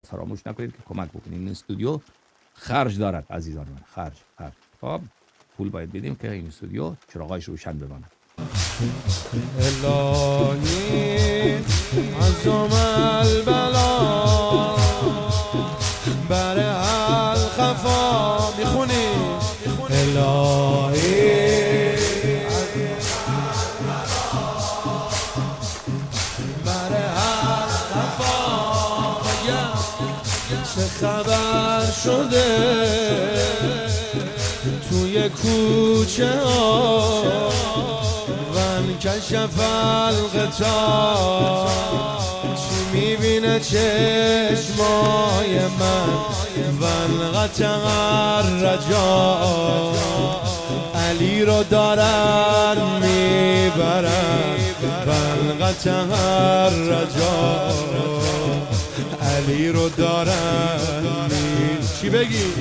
فراموش نکنید که کمک بکنید. این استودیو خرج دارد عزیزان من، خرج. خب پول باید بدیم که این استودیو چراغایش روشن بماند. الهی عظم البلا بر الخفا میخونی الهی بر الخفا چه خبر شده توی کوچه ها کشف الغطا چی میبینه چشمای من والقطع الرجا علی رو دارن میبرن والقطع الرجا علی رو دارن چی بگی